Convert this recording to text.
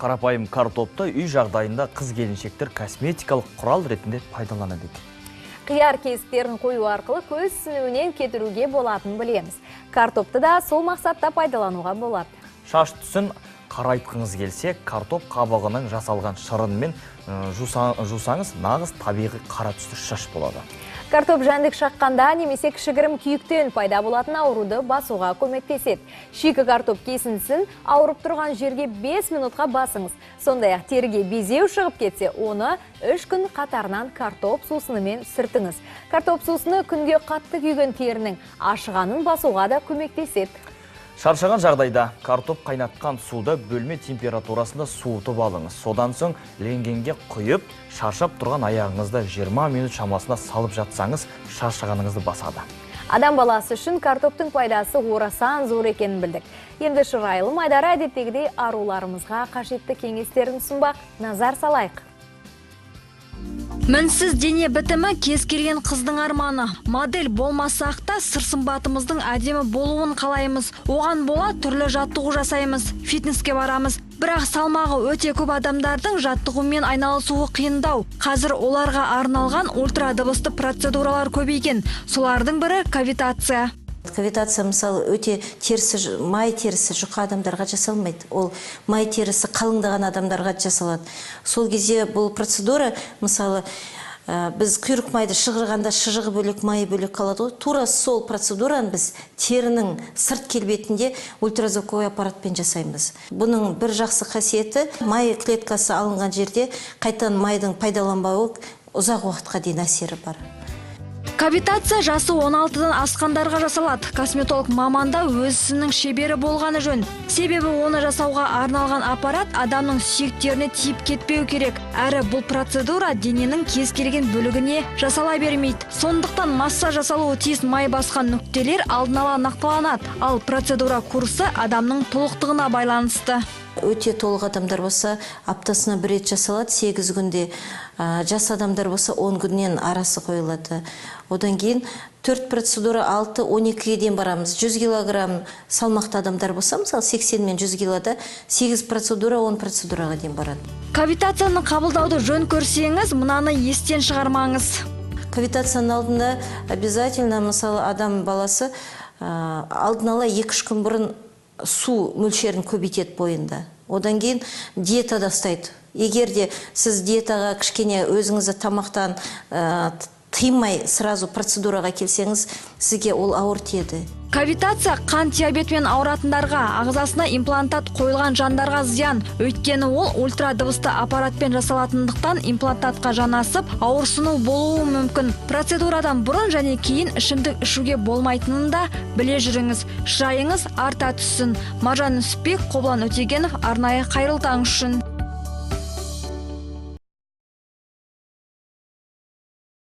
Қарапайым картопты үй жағдайында қыз-келіншектер косметикалық құрал ретінде пайдаланады. Қияр кесіктерін қою арқылы көз сünуінен кетіруге болатынын білеміз. Картопты да сол мақсатта пайдалануға болады. Шаш түсін қарайтқыңыз келсе, картоп қабығының жасалған шырынмен жусаңыз нағыз табиғи қара түсті шаш болады. Картоп жәндік шаққанда немесе кішігірім күйіктен пайда болатын ауруды басуға көмектеседі. Шикі картоп кесінсін ауырып тұрған жерге 5 минутқа басыңыз. Сондай-ақ теріге безеу шығып кетсе, оны 3 күн қатарынан картоп сусынымен сүртіңіз. Картоп сусыны күнге қатты күйген терінің ашығанын басуға да көмектеседі. Шаршаған жағдайда картоп қайнатқан суды бөлме температурасында суытып алыңыз. Содан соң ленгенге құйып, шаршап тұрған аяғыңызды 20 минут шамасына салып жатсаңыз, шаршағаныңызды басады. Адам баласы үшін картоптың пайдасы орасан зор екенін білдік. Енді Шырайлы Майдары әдеттегідей аруларымызға қажетті кеңестерін ұсынбақ. Назар салайық. Мінсіз дене бітімі кез келген қыздың арманы. Модель болмасақ та сыр сымбатымыздың әдемі болуын қалаймыз. Оған бола түрлі жаттығу жасаймыз, фитнеске барамыз. Бірақ салмағы өте көп адамдардың жаттығумен айналысуы қиындау. Қазір оларға арналған ультра дыбысты процедуралар көбейген. Солардың бірі кавитация. Кавитация мысалы өте терісі, май терісі жұқа адамдарға жасалмайды. Ол май терісі қалыңдаған адамдарға жасалады. Сол кезде бұл процедура, мысалы, біз құйрық майды шығырғанда шыжығы бөлек, майы бөлек қалады ғой. Тура сол процедураны біз терінің сырт келбетінде ультразвуковой аппаратпен жасаймыз. Бұның бір жақсы қасиеті, май клеткасы алынған жерде қайтадан майдың пайдаланбауы ұзақ уақытқа дейін әсері бар. Кавитация жасы 16-дан асқандарға жасалады. Косметолог маманда өзінің шебері болғаны жөн. Себебі оны жасауға арналған аппарат адамның сүйектеріне тиіп кетпеу керек. Әрі бұл процедура дененің кез келген бөлігіне жасала бермейді. Сондықтан массаж жасалуы тиіс май басқан нүктелер алдын ала нақтыланады. Ал процедура курсы адамның толықтығына байланысты. Өте толық адамдар болса, аптасына 1 рет жасалады, 8 күнде. Жас адамдар болса, 10 күннен арасы қойылады. Одан кейін 4 процедура 6-12-ге дейін барамыз. 100 килограмм салмақты адамдар болса, мысалы 80 мен 100 килода 8 процедура 10 процедураға дейін барады. Кавитацияны қабылдауды жөн көрсеңіз, мынаны естен шығармаңыз. Кавитацияның алдында обязательно, мысалы, адам баласы алдын ала 2-3 күн бұрын су мөлшерін көбейтеді бойында. Одан кейін диетада ұстайды. Егер де сіз диетаға кішкене өзіңізді тамақтан тыймай сразу процедураға келсеңіз, сізге ол ауыр тиеді. Кавитация қант диабетімен ауыратындарға, ағзасына имплантат қойылған жандарға зиян. Өйткені ол ультра дыбысты аппаратпен жасалатындықтан имплантатқа жанасып, ауырсыну болуы мүмкін. Процедурадан бұрын және кейін ішімдік ішуге болмайтынын да біле жүріңіз. Шырайыңыз арта түссін. Маржан Нүсіпбек, Қоблан Өтегенов, арнайы Қайырлы таң үшін.